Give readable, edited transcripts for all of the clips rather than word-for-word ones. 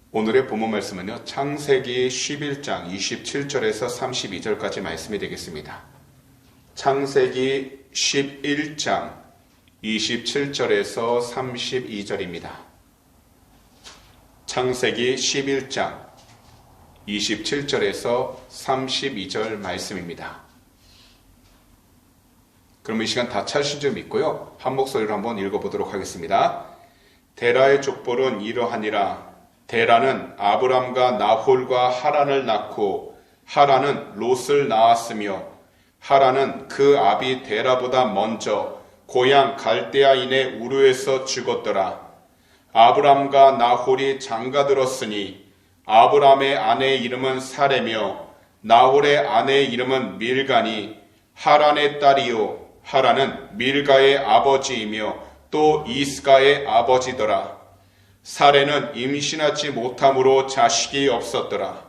오늘의 본문 말씀은요, 창세기 11장 27절에서 32절까지 말씀이 되겠습니다. 창세기 11장 27절에서 32절입니다. 창세기 11장 27절에서 32절 말씀입니다. 그럼 이 시간 다 찾으신 줄 믿고요, 한 목소리로 한번 읽어보도록 하겠습니다. 데라의 족보는 이러하니라. 데라는 아브람과 나홀과 하란을 낳고 하란은 롯을 낳았으며 하란은 그 아비 데라보다 먼저 고향 갈대아인의 우르에서 죽었더라. 아브람과 나홀이 장가들었으니 아브람의 아내의 이름은 사레며 나홀의 아내의 이름은 밀가니 하란의 딸이요 하란은 밀가의 아버지이며 또 이스가의 아버지더라. 사레는 임신하지 못함으로 자식이 없었더라.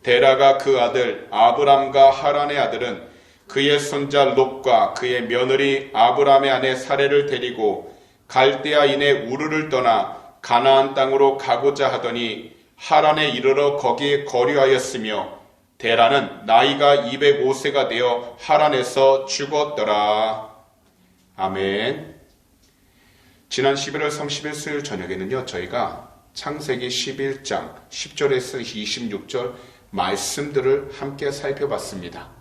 데라가 그 아들 아브람과 하란의 아들은 그의 손자 롯과 그의 며느리 아브람의 아내 사레를 데리고 갈대아인의 우르를 떠나 가나안 땅으로 가고자 하더니 하란에 이르러 거기에 거류하였으며 데라는 나이가 205세가 되어 하란에서 죽었더라. 아멘. 지난 11월 30일 수요일 저녁에는요, 저희가 창세기 11장 10절에서 26절 말씀들을 함께 살펴봤습니다.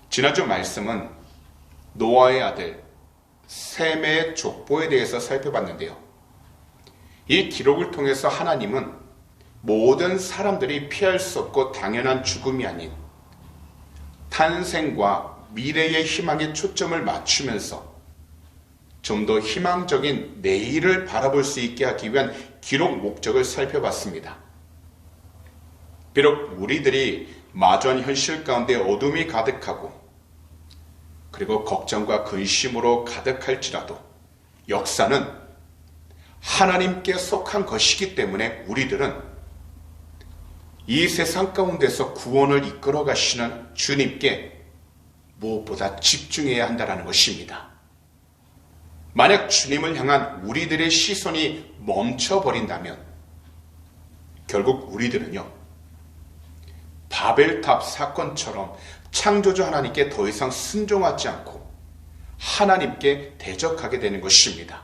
지난주 말씀은 노아의 아들 셈의 족보에 대해서 살펴봤는데요. 이 기록을 통해서 하나님은 모든 사람들이 피할 수 없고 당연한 죽음이 아닌 탄생과 미래의 희망에 초점을 맞추면서 좀 더 희망적인 내일을 바라볼 수 있게 하기 위한 기록 목적을 살펴봤습니다. 비록 우리들이 마주한 현실 가운데 어둠이 가득하고 그리고 걱정과 근심으로 가득할지라도 역사는 하나님께 속한 것이기 때문에 우리들은 이 세상 가운데서 구원을 이끌어 가시는 주님께 무엇보다 집중해야 한다는 것입니다. 만약 주님을 향한 우리들의 시선이 멈춰버린다면 결국 우리들은요, 바벨탑 사건처럼 창조주 하나님께 더 이상 순종하지 않고 하나님께 대적하게 되는 것입니다.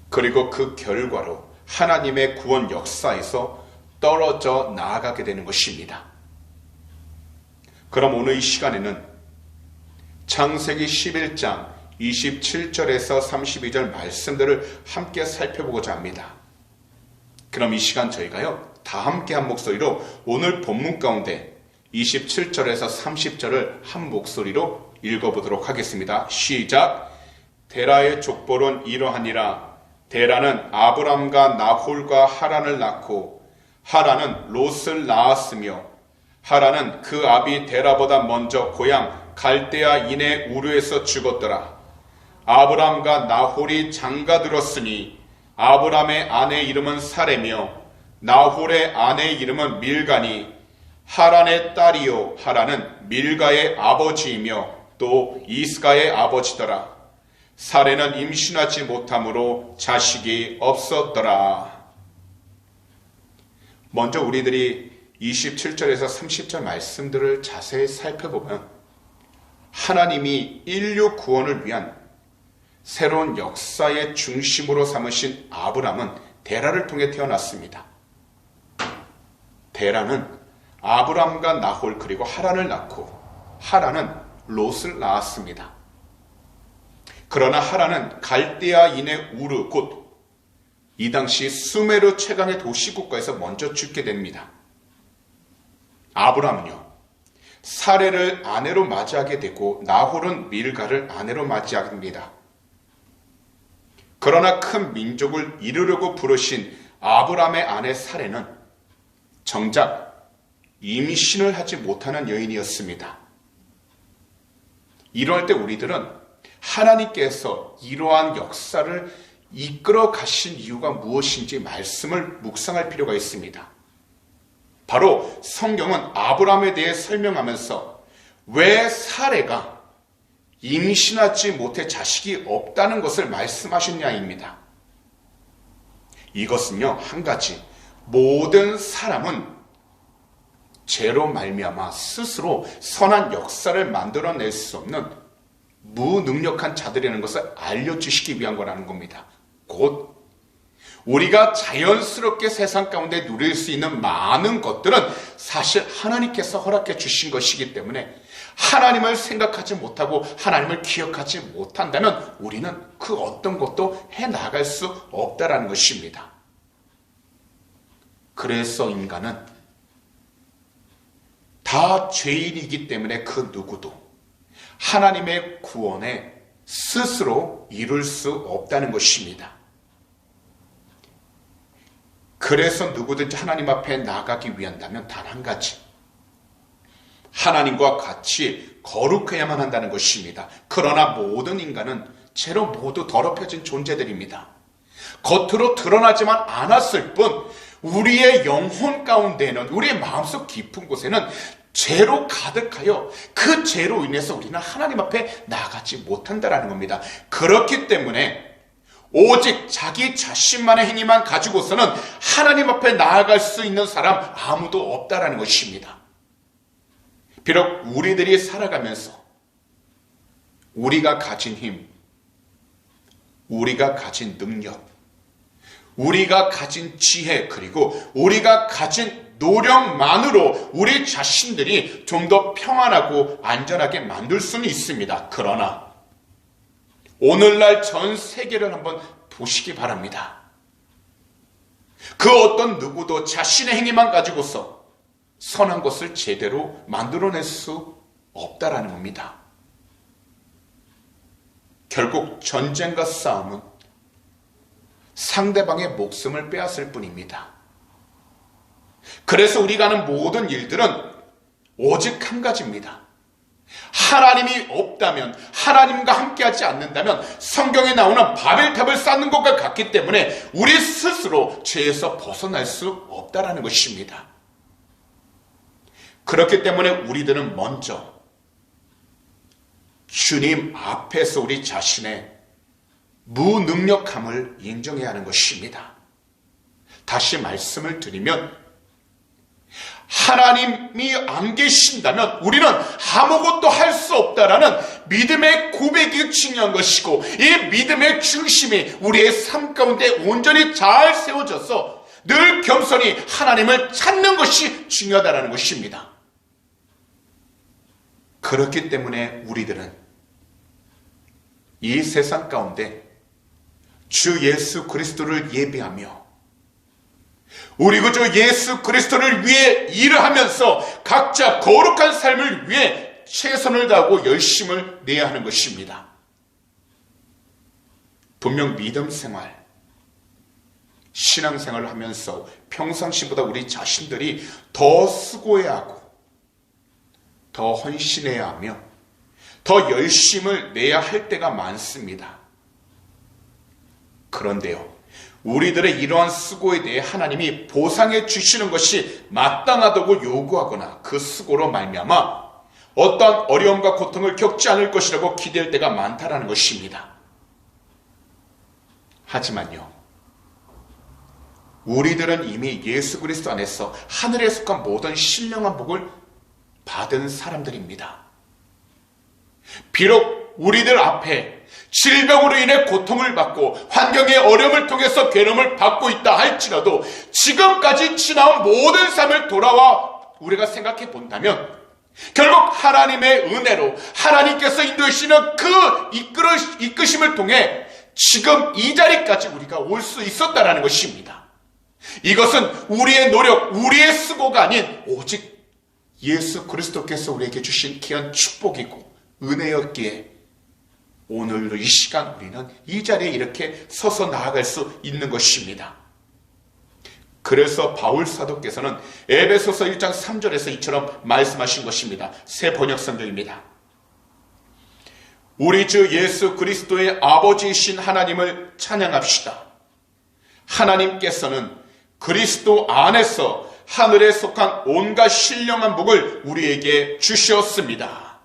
그리고 그 결과로 하나님의 구원 역사에서 떨어져 나아가게 되는 것입니다. 그럼 오늘 이 시간에는 창세기 11장 27절에서 32절 말씀들을 함께 살펴보고자 합니다. 그럼 이 시간 저희가요, 다 함께 한 목소리로 오늘 본문 가운데 27절에서 30절을 한 목소리로 읽어보도록 하겠습니다. 시작. 데라의 족보는 이러하니라. 데라는 아브람과 나홀과 하란을 낳고 하란은 롯을 낳았으며 하란은 그 아비 데라보다 먼저 고향 갈대아인의 우르에서 죽었더라. 아브람과 나홀이 장가들었으니 아브람의 아내의 이름은 사레며 나홀의 아내의 이름은 밀가니 하란의 딸이요 하란은 밀가의 아버지이며 또 이스가의 아버지더라. 사레는 임신하지 못함으로 자식이 없었더라. 먼저 우리들이 27절에서 30절 말씀들을 자세히 살펴보면 하나님이 인류 구원을 위한 새로운 역사의 중심으로 삼으신 아브람은 데라를 통해 태어났습니다. 데라는 아브람과 나홀 그리고 하란을 낳고 하란은 롯을 낳았습니다. 그러나 하란은 갈대아인의 우르 곧 이 당시 수메르 최강의 도시국가에서 먼저 죽게 됩니다. 아브람은요, 사레를 아내로 맞이하게 되고 나홀은 밀가를 아내로 맞이하게 됩니다. 그러나 큰 민족을 이루려고 부르신 아브람의 아내 사레는 정작 임신을 하지 못하는 여인이었습니다. 이럴 때 우리들은 하나님께서 이러한 역사를 이끌어 가신 이유가 무엇인지 말씀을 묵상할 필요가 있습니다. 바로 성경은 아브람에 대해 설명하면서 왜 사레가 임신하지 못해 자식이 없다는 것을 말씀하셨냐입니다. 이것은요, 한 가지, 모든 사람은 죄로 말미암아 스스로 선한 역사를 만들어낼 수 없는 무능력한 자들이라는 것을 알려주시기 위한 거라는 겁니다. 곧 우리가 자연스럽게 세상 가운데 누릴 수 있는 많은 것들은 사실 하나님께서 허락해 주신 것이기 때문에 하나님을 생각하지 못하고 하나님을 기억하지 못한다면 우리는 그 어떤 것도 해나갈 수 없다라는 것입니다. 그래서 인간은 다 죄인이기 때문에 그 누구도 하나님의 구원에 스스로 이룰 수 없다는 것입니다. 그래서 누구든지 하나님 앞에 나가기 위한다면 단 한 가지, 하나님과 같이 거룩해야만 한다는 것입니다. 그러나 모든 인간은 죄로 모두 더럽혀진 존재들입니다. 겉으로 드러나지만 않았을 뿐 우리의 영혼 가운데는, 우리의 마음속 깊은 곳에는 죄로 가득하여 그 죄로 인해서 우리는 하나님 앞에 나가지 못한다는 겁니다. 그렇기 때문에 오직 자기 자신만의 행위만 가지고서는 하나님 앞에 나아갈 수 있는 사람 아무도 없다라는 것입니다. 비록 우리들이 살아가면서 우리가 가진 힘, 우리가 가진 능력, 우리가 가진 지혜, 그리고 우리가 가진 노력만으로 우리 자신들이 좀 더 평안하고 안전하게 만들 수는 있습니다. 그러나 오늘날 전 세계를 한번 보시기 바랍니다. 그 어떤 누구도 자신의 행위만 가지고서 선한 것을 제대로 만들어낼 수 없다라는 겁니다. 결국 전쟁과 싸움은 상대방의 목숨을 빼앗을 뿐입니다. 그래서 우리가 하는 모든 일들은 오직 한 가지입니다. 하나님이 없다면, 하나님과 함께하지 않는다면 성경에 나오는 바벨탑을 쌓는 것과 같기 때문에 우리 스스로 죄에서 벗어날 수 없다라는 것입니다. 그렇기 때문에 우리들은 먼저 주님 앞에서 우리 자신의 무능력함을 인정해야 하는 것입니다. 다시 말씀을 드리면 하나님이 안 계신다면 우리는 아무것도 할 수 없다라는 믿음의 고백이 중요한 것이고, 이 믿음의 중심이 우리의 삶 가운데 온전히 잘 세워져서 늘 겸손히 하나님을 찾는 것이 중요하다는 것입니다. 그렇기 때문에 우리들은 이 세상 가운데 주 예수 그리스도를 예배하며 우리 구주 예수 그리스도를 위해 일을 하면서 각자 거룩한 삶을 위해 최선을 다하고 열심을 내야 하는 것입니다. 분명 믿음 생활, 신앙생활을 하면서 평상시보다 우리 자신들이 더 수고해야 하고 더 헌신해야 하며 더 열심을 내야 할 때가 많습니다. 그런데요, 우리들의 이러한 수고에 대해 하나님이 보상해 주시는 것이 마땅하다고 요구하거나 그 수고로 말미암아 어떠한 어려움과 고통을 겪지 않을 것이라고 기대할 때가 많다라는 것입니다. 하지만요, 우리들은 이미 예수 그리스도 안에서 하늘에 속한 모든 신령한 복을 받은 사람들입니다. 비록 우리들 앞에 질병으로 인해 고통을 받고 환경의 어려움을 통해서 괴로움을 받고 있다 할지라도 지금까지 지나온 모든 삶을 돌아와 우리가 생각해 본다면 결국 하나님의 은혜로 하나님께서 인도하시는 그 이끄심을 통해 지금 이 자리까지 우리가 올 수 있었다라는 것입니다. 이것은 우리의 노력, 우리의 수고가 아닌 오직 예수 그리스도께서 우리에게 주신 귀한 축복이고 은혜였기에 오늘도 이 시간 우리는 이 자리에 이렇게 서서 나아갈 수 있는 것입니다. 그래서 바울 사도께서는 에베소서 1장 3절에서 이처럼 말씀하신 것입니다. 새 번역 성경입니다. 우리 주 예수 그리스도의 아버지이신 하나님을 찬양합시다. 하나님께서는 그리스도 안에서 하늘에 속한 온갖 신령한 복을 우리에게 주셨습니다.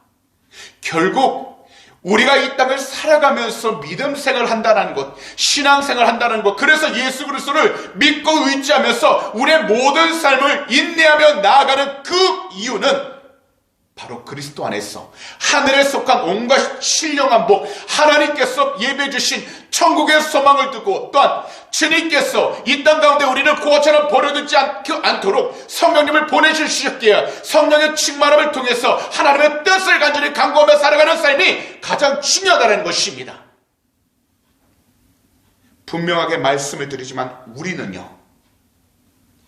결국 우리가 이 땅을 살아가면서 믿음 생활을 한다는 것, 신앙 생활을 한다는 것, 그래서 예수 그리스도를 믿고 의지하면서 우리의 모든 삶을 인내하며 나아가는 그 이유는 바로 그리스도 안에서 하늘에 속한 온갖 신령한 복, 하나님께서 예배해 주신 천국의 소망을 두고, 또한 주님께서 이 땅 가운데 우리를 고아처럼 버려두지 않도록 성령님을 보내주셨기에 성령의 충만함을 통해서 하나님의 뜻을 간절히 간구하며 살아가는 삶이 가장 중요하다는 것입니다. 분명하게 말씀을 드리지만 우리는요,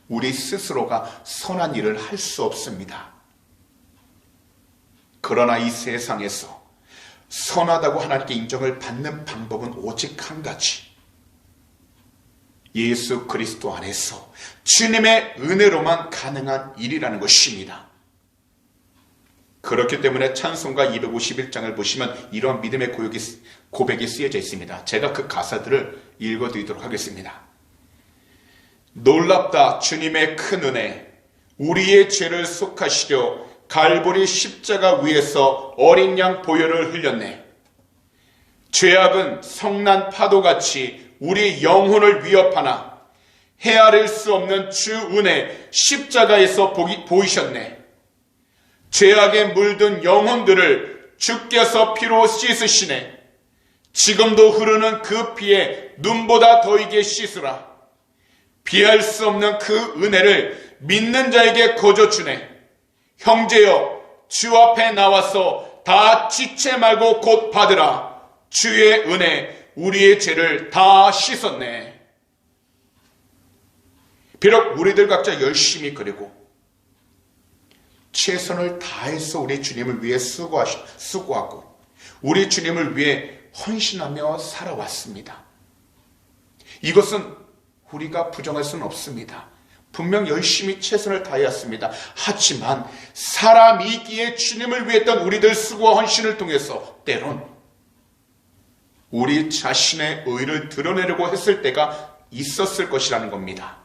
우리 스스로가 선한 일을 할 수 없습니다. 그러나 이 세상에서 선하다고 하나님께 인정을 받는 방법은 오직 한 가지, 예수 그리스도 안에서 주님의 은혜로만 가능한 일이라는 것입니다. 그렇기 때문에 찬송가 251장을 보시면 이러한 믿음의 고백이 쓰여져 있습니다. 제가 그 가사들을 읽어드리도록 하겠습니다. 놀랍다 주님의 큰 은혜, 우리의 죄를 속하시려 갈보리 십자가 위에서 어린 양 보혈을 흘렸네. 죄악은 성난 파도같이 우리 영혼을 위협하나 헤아릴 수 없는 주 은혜 십자가에서 보이셨네. 죄악에 물든 영혼들을 주께서 피로 씻으시네. 지금도 흐르는 그 피에 눈보다 더이게 씻으라. 비할 수 없는 그 은혜를 믿는 자에게 거저 주네. 형제여, 주 앞에 나와서 다 지체 말고 곧 받으라. 주의 은혜 우리의 죄를 다 씻었네. 비록 우리들 각자 열심히 그리고 최선을 다해서 우리 주님을 위해 수고하고 우리 주님을 위해 헌신하며 살아왔습니다. 이것은 우리가 부정할 수는 없습니다. 분명 열심히 최선을 다하였습니다. 하지만 사람이기에 주님을 위해 했던 우리들 수고와 헌신을 통해서 때론 우리 자신의 의를 드러내려고 했을 때가 있었을 것이라는 겁니다.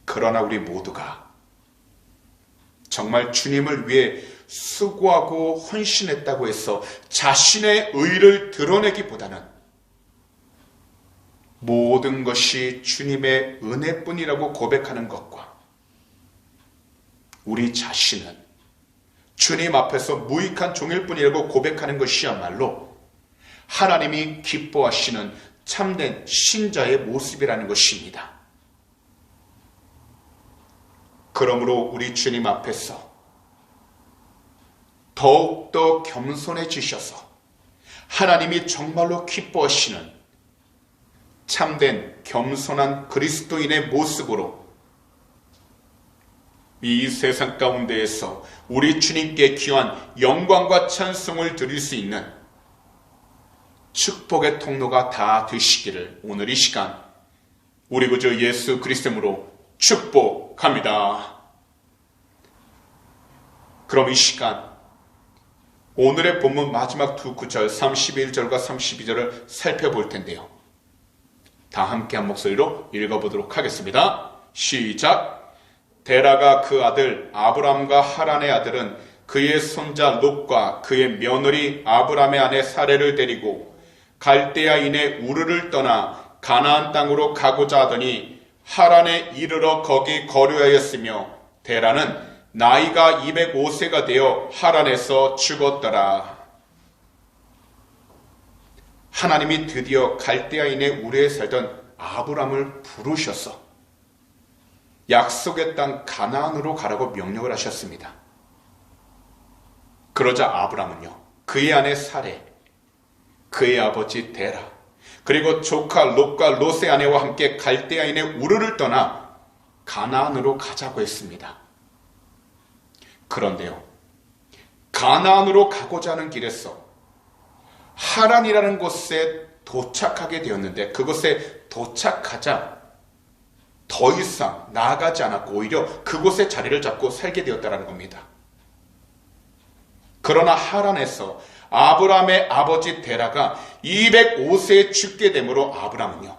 그러나 우리 모두가 정말 주님을 위해 수고하고 헌신했다고 해서 자신의 의를 드러내기보다는 모든 것이 주님의 은혜뿐이라고 고백하는 것과 우리 자신은 주님 앞에서 무익한 종일 뿐이라고 고백하는 것이야말로 하나님이 기뻐하시는 참된 신자의 모습이라는 것입니다. 그러므로 우리 주님 앞에서 더욱더 겸손해지셔서 하나님이 정말로 기뻐하시는 참된 겸손한 그리스도인의 모습으로 이 세상 가운데에서 우리 주님께 귀한 영광과 찬송을 드릴 수 있는 축복의 통로가 다 되시기를 오늘 이 시간 우리 구주 예수 그리스도로 축복합니다. 그럼 이 시간 오늘의 본문 마지막 두 구절 31절과 32절을 살펴볼 텐데요. 다 함께 한 목소리로 읽어보도록 하겠습니다. 시작. 데라가 그 아들 아브람과 하란의 아들은 그의 손자 롯과 그의 며느리 아브람의 아내 사레를 데리고 갈대아인의 우르를 떠나 가나안 땅으로 가고자 하더니 하란에 이르러 거기 거류하였으며 데라는 나이가 205세가 되어 하란에서 죽었더라. 하나님이 드디어 갈대아인의 우르에 살던 아브람을 부르셔서 약속의 땅 가나안으로 가라고 명령을 하셨습니다. 그러자 아브람은요, 그의 아내 사레, 그의 아버지 데라, 그리고 조카 롯과 롯의 아내와 함께 갈대아인의 우르를 떠나 가나안으로 가자고 했습니다. 그런데요, 가나안으로 가고자 하는 길에서 하란이라는 곳에 도착하게 되었는데 그곳에 도착하자 더 이상 나아가지 않았고 오히려 그곳에 자리를 잡고 살게 되었다는 겁니다. 그러나 하란에서 아브람의 아버지 데라가 205세에 죽게 되므로 아브람은요,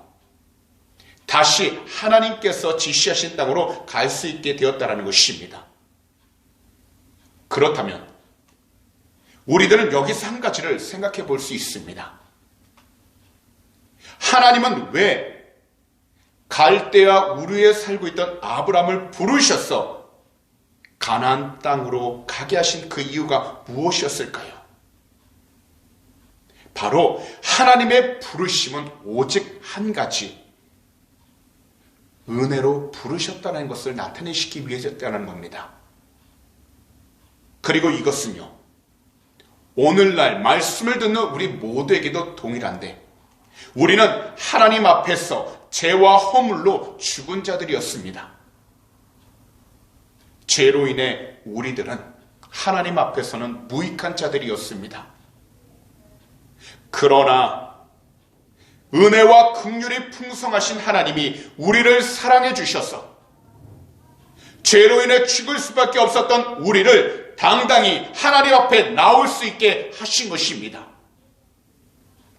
다시 하나님께서 지시하신 땅으로 갈 수 있게 되었다는 것입니다. 그렇다면 우리들은 여기서 한 가지를 생각해 볼 수 있습니다. 하나님은 왜 갈대아 우르에 살고 있던 아브라함을 부르셔서 가나안 땅으로 가게 하신 그 이유가 무엇이었을까요? 바로 하나님의 부르심은 오직 한 가지, 은혜로 부르셨다는 것을 나타내시기 위해서였다는 겁니다. 그리고 이것은요, 오늘날 말씀을 듣는 우리 모두에게도 동일한데, 우리는 하나님 앞에서 죄와 허물로 죽은 자들이었습니다. 죄로 인해 우리들은 하나님 앞에서는 무익한 자들이었습니다. 그러나 은혜와 긍휼이 풍성하신 하나님이 우리를 사랑해 주셔서 죄로 인해 죽을 수밖에 없었던 우리를 당당히 하나님 앞에 나올 수 있게 하신 것입니다.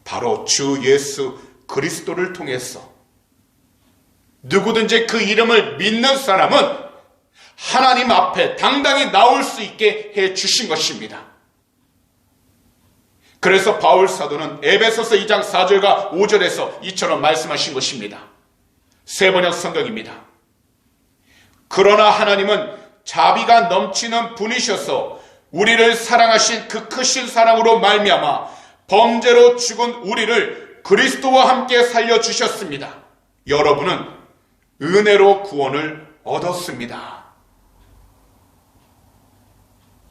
바로 주 예수 그리스도를 통해서 누구든지 그 이름을 믿는 사람은 하나님 앞에 당당히 나올 수 있게 해 주신 것입니다. 그래서 바울 사도는 에베소서 2장 4절과 5절에서 이처럼 말씀하신 것입니다. 세번역 성경입니다. 그러나 하나님은 자비가 넘치는 분이셔서 우리를 사랑하신 그 크신 사랑으로 말미암아 범죄로 죽은 우리를 그리스도와 함께 살려주셨습니다. 여러분은 은혜로 구원을 얻었습니다.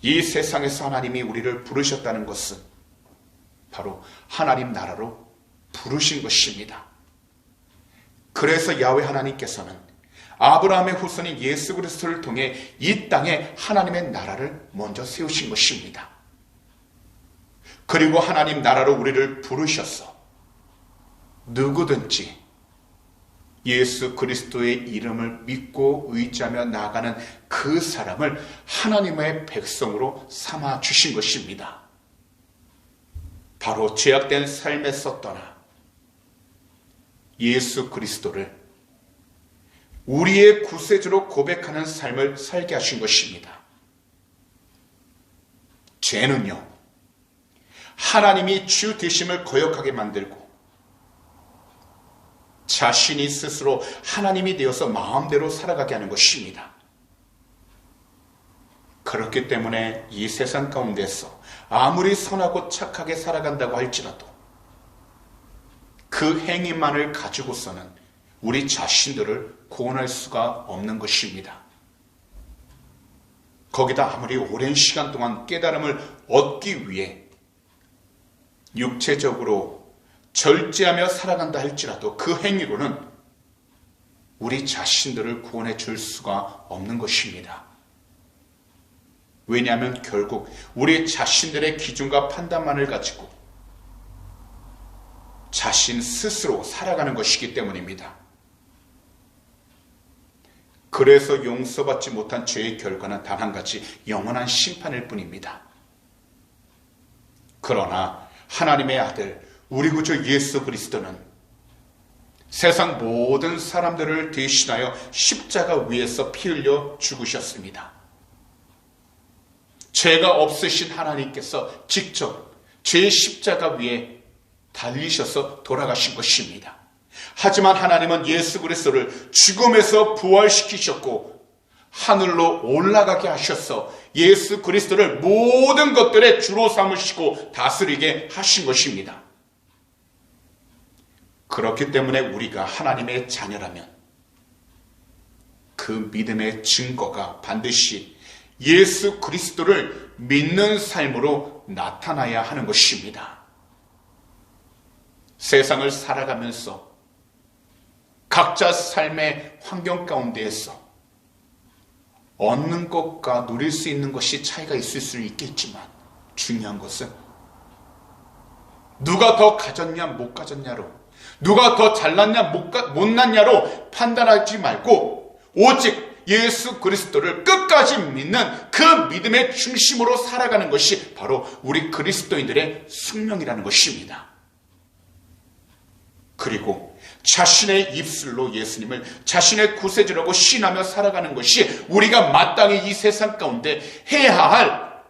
이 세상에서 하나님이 우리를 부르셨다는 것은 바로 하나님 나라로 부르신 것입니다. 그래서 야훼 하나님께서는 아브라함의 후손인 예수 그리스도를 통해 이 땅에 하나님의 나라를 먼저 세우신 것입니다. 그리고 하나님 나라로 우리를 부르셔서 누구든지 예수 그리스도의 이름을 믿고 의지하며 나아가는 그 사람을 하나님의 백성으로 삼아 주신 것입니다. 바로 죄악된 삶에서 떠나 예수 그리스도를 우리의 구세주로 고백하는 삶을 살게 하신 것입니다. 죄는요, 하나님이 주 되심을 거역하게 만들고 자신이 스스로 하나님이 되어서 마음대로 살아가게 하는 것입니다. 그렇기 때문에 이 세상 가운데서 아무리 선하고 착하게 살아간다고 할지라도 그 행위만을 가지고서는 우리 자신들을 구원할 수가 없는 것입니다. 거기다 아무리 오랜 시간 동안 깨달음을 얻기 위해 육체적으로 절제하며 살아간다 할지라도 그 행위로는 우리 자신들을 구원해 줄 수가 없는 것입니다. 왜냐하면 결국 우리 자신들의 기준과 판단만을 가지고 자신 스스로 살아가는 것이기 때문입니다. 그래서 용서받지 못한 죄의 결과는 단 한 가지, 영원한 심판일 뿐입니다. 그러나 하나님의 아들 우리 구주 예수 그리스도는 세상 모든 사람들을 대신하여 십자가 위에서 피 흘려 죽으셨습니다. 죄가 없으신 하나님께서 직접 죄의 십자가 위에 달리셔서 돌아가신 것입니다. 하지만 하나님은 예수 그리스도를 죽음에서 부활시키셨고 하늘로 올라가게 하셔서 예수 그리스도를 모든 것들의 주로 삼으시고 다스리게 하신 것입니다. 그렇기 때문에 우리가 하나님의 자녀라면 그 믿음의 증거가 반드시 예수 그리스도를 믿는 삶으로 나타나야 하는 것입니다. 세상을 살아가면서 각자 삶의 환경 가운데에서 얻는 것과 누릴 수 있는 것이 차이가 있을 수 있겠지만 중요한 것은 누가 더 가졌냐 못 가졌냐로, 누가 더 잘났냐 못났냐로 판단하지 말고 오직 예수 그리스도를 끝까지 믿는 그 믿음의 중심으로 살아가는 것이 바로 우리 그리스도인들의 숙명이라는 것입니다. 그리고 자신의 입술로 예수님을 자신의 구세주라고 신하며 살아가는 것이 우리가 마땅히 이 세상 가운데 해야 할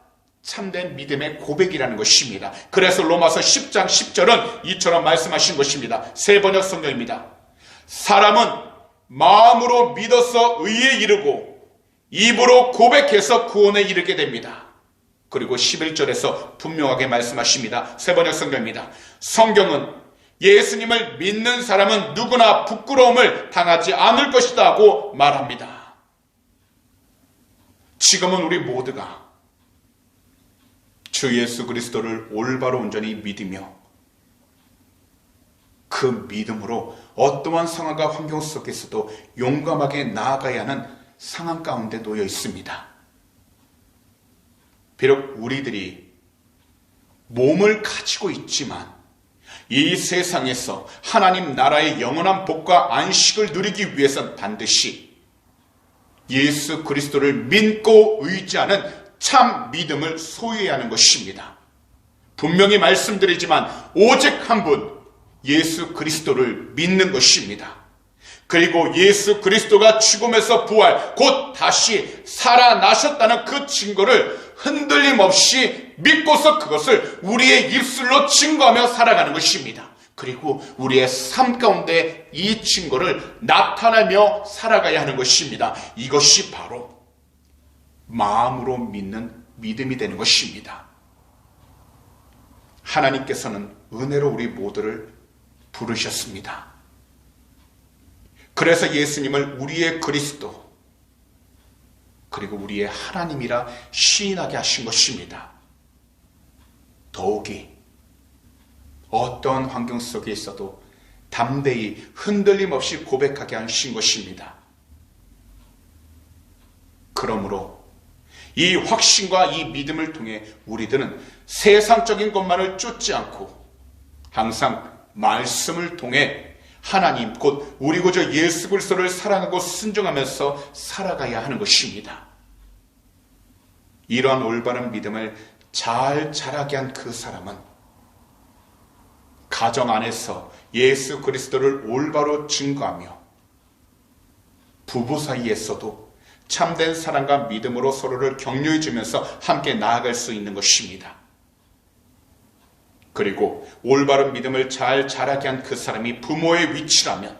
참된 믿음의 고백이라는 것입니다. 그래서 로마서 10장 10절은 이처럼 말씀하신 것입니다. 새 번역 성경입니다. 사람은 마음으로 믿어서 의에 이르고 입으로 고백해서 구원에 이르게 됩니다. 그리고 11절에서 분명하게 말씀하십니다. 새 번역 성경입니다. 성경은 예수님을 믿는 사람은 누구나 부끄러움을 당하지 않을 것이다 하고 말합니다. 지금은 우리 모두가 주 예수 그리스도를 올바로 온전히 믿으며 그 믿음으로 어떠한 상황과 환경 속에서도 용감하게 나아가야 하는 상황 가운데 놓여 있습니다. 비록 우리들이 몸을 가지고 있지만 이 세상에서 하나님 나라의 영원한 복과 안식을 누리기 위해서는 반드시 예수 그리스도를 믿고 의지하는 참 믿음을 소유해야 하는 것입니다. 분명히 말씀드리지만 오직 한 분, 예수 그리스도를 믿는 것입니다. 그리고 예수 그리스도가 죽음에서 부활, 곧 다시 살아나셨다는 그 증거를 흔들림 없이 믿고서 그것을 우리의 입술로 증거하며 살아가는 것입니다. 그리고 우리의 삶 가운데 이 증거를 나타내며 살아가야 하는 것입니다. 이것이 바로 마음으로 믿는 믿음이 되는 것입니다. 하나님께서는 은혜로 우리 모두를 부르셨습니다. 그래서 예수님을 우리의 그리스도 그리고 우리의 하나님이라 시인하게 하신 것입니다. 더욱이 어떤 환경 속에 있어도 담대히 흔들림 없이 고백하게 하신 것입니다. 그러므로 이 확신과 이 믿음을 통해 우리들은 세상적인 것만을 쫓지 않고 항상 말씀을 통해 하나님 곧 우리 구주 예수 그리스도를 사랑하고 순종하면서 살아가야 하는 것입니다. 이러한 올바른 믿음을 잘 자라게 한 그 사람은 가정 안에서 예수 그리스도를 올바로 증거하며 부부 사이에서도 참된 사랑과 믿음으로 서로를 격려해 주면서 함께 나아갈 수 있는 것입니다. 그리고 올바른 믿음을 잘 자라게 한 그 사람이 부모의 위치라면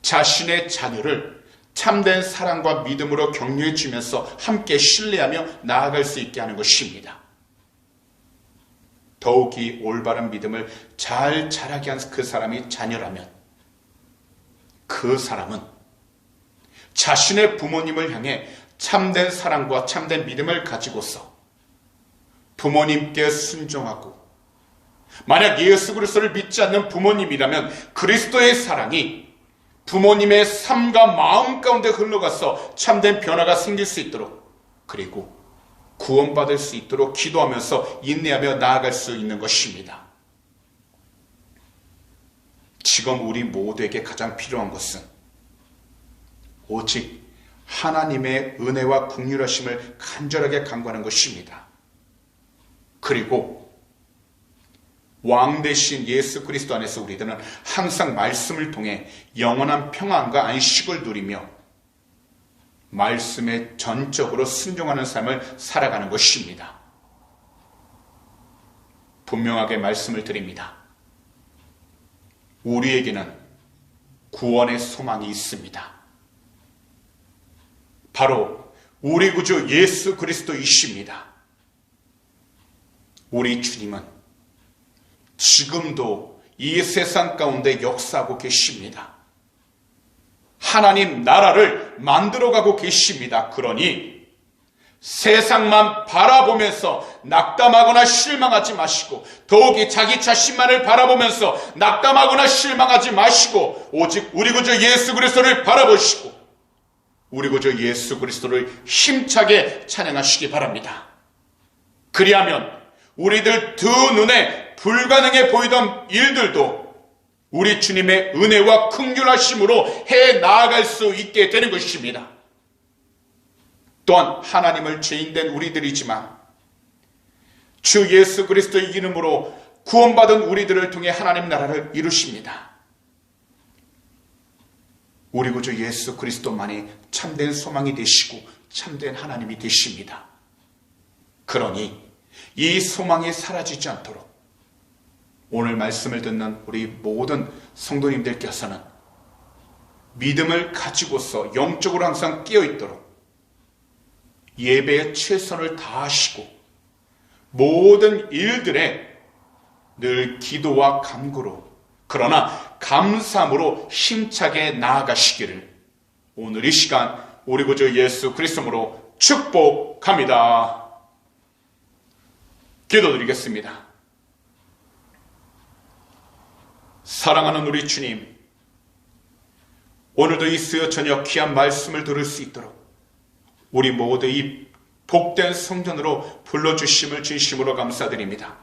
자신의 자녀를 참된 사랑과 믿음으로 격려해 주면서 함께 신뢰하며 나아갈 수 있게 하는 것입니다. 더욱이 올바른 믿음을 잘 자라게 한 그 사람이 자녀라면 그 사람은 자신의 부모님을 향해 참된 사랑과 참된 믿음을 가지고서 부모님께 순종하고 만약 예수 그리스도를 믿지 않는 부모님이라면 그리스도의 사랑이 부모님의 삶과 마음 가운데 흘러가서 참된 변화가 생길 수 있도록 그리고 구원받을 수 있도록 기도하면서 인내하며 나아갈 수 있는 것입니다. 지금 우리 모두에게 가장 필요한 것은 오직 하나님의 은혜와 긍휼하심을 간절하게 간구하는 것입니다. 그리고 왕 대신 예수 그리스도 안에서 우리들은 항상 말씀을 통해 영원한 평안과 안식을 누리며 말씀에 전적으로 순종하는 삶을 살아가는 것입니다. 분명하게 말씀을 드립니다. 우리에게는 구원의 소망이 있습니다. 바로 우리 구주 예수 그리스도이십니다. 우리 주님은 지금도 이 세상 가운데 역사하고 계십니다. 하나님 나라를 만들어가고 계십니다. 그러니 세상만 바라보면서 낙담하거나 실망하지 마시고 더욱이 자기 자신만을 바라보면서 낙담하거나 실망하지 마시고 오직 우리 구주 예수 그리스도를 바라보시고 우리 구주 예수 그리스도를 힘차게 찬양하시기 바랍니다. 그리하면 우리들 두 눈에 불가능해 보이던 일들도 우리 주님의 은혜와 긍휼하심으로 해 나아갈 수 있게 되는 것입니다. 또한 하나님을 죄인된 우리들이지만 주 예수 그리스도의 이름으로 구원받은 우리들을 통해 하나님 나라를 이루십니다. 우리 구주 예수 그리스도만이 참된 소망이 되시고 참된 하나님이 되십니다. 그러니 이 소망이 사라지지 않도록 오늘 말씀을 듣는 우리 모든 성도님들께서는 믿음을 가지고서 영적으로 항상 깨어있도록 예배에 최선을 다하시고 모든 일들에 늘 기도와 간구로 그러나 감사함으로 힘차게 나아가시기를 오늘 이 시간 우리 구주 예수 그리스도로 축복합니다. 기도드리겠습니다. 사랑하는 우리 주님, 오늘도 이 수요 저녁 귀한 말씀을 들을 수 있도록 우리 모두 이 복된 성전으로 불러주심을 진심으로 감사드립니다.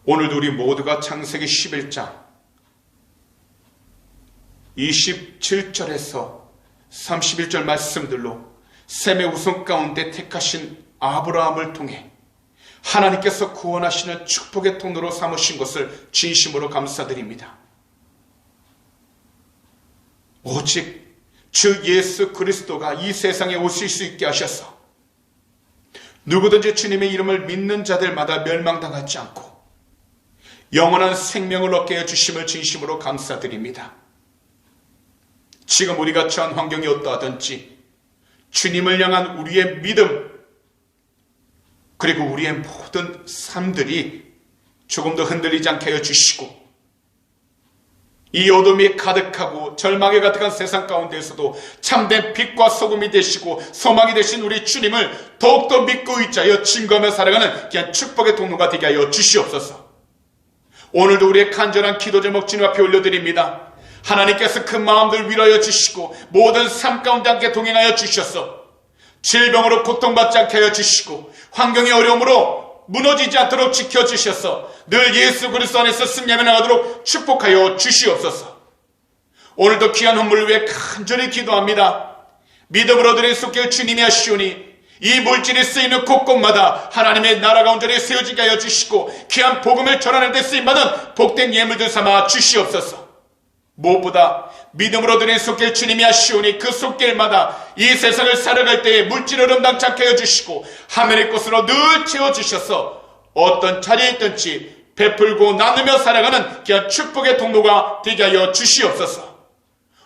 오늘도 우리 모두가 창세기 11장 27절에서 31절 말씀들로 셈의 우선 가운데 택하신 아브라함을 통해 하나님께서 구원하시는 축복의 통로로 삼으신 것을 진심으로 감사드립니다. 오직 주 예수 그리스도가 이 세상에 오실 수 있게 하셔서 누구든지 주님의 이름을 믿는 자들마다 멸망당하지 않고 영원한 생명을 얻게 해주심을 진심으로 감사드립니다. 지금 우리가 처한 환경이 어떠하든지 주님을 향한 우리의 믿음 그리고 우리의 모든 삶들이 조금 더 흔들리지 않게 해주시고 이 어둠이 가득하고 절망에 가득한 세상 가운데에서도 참된 빛과 소금이 되시고 소망이 되신 우리 주님을 더욱더 믿고 의지하여 증거하며 살아가는 귀한 축복의 통로가 되게 하여 주시옵소서. 오늘도 우리의 간절한 기도 제목 주님 앞에 올려드립니다. 하나님께서 그 마음들 위로하여 주시고 모든 삶 가운데 함께 동행하여 주셔서 질병으로 고통받지 않게 하여 주시고 환경의 어려움으로 무너지지 않도록 지켜주셔서 늘 예수 그리스도 안에서 승리하며 나가도록 축복하여 주시옵소서. 오늘도 귀한 헌물을 위해 간절히 기도합니다. 믿음으로 드린 속길 주님이 하시오니 이 물질이 쓰이는 곳곳마다 하나님의 나라가 온전히 세워지게 하여 주시고 귀한 복음을 전하는 데 쓰임받은 복된 예물들 삼아 주시옵소서. 무엇보다 믿음으로 드린 속길 주님이 하시오니 그 속길마다 이 세상을 살아갈 때에 물질을 음당치 않게 해주시고 하늘의 꽃으로 늘 채워주셔서 어떤 자리에 있든지 베풀고 나누며 살아가는 귀한 축복의 통로가 되게 하여 주시옵소서.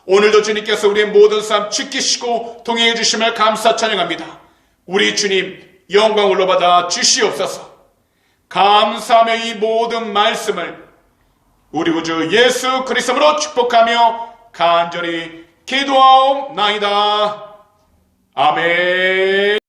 오늘도 주님께서 우리의 모든 삶 지키시고 동행해 주심을 감사 찬양합니다. 우리 주님 영광을 올려받아 주시옵소서. 감사하며 이 모든 말씀을 우리 구주 예수 그리스도로 축복하며 간절히 기도하옵나이다. 아멘.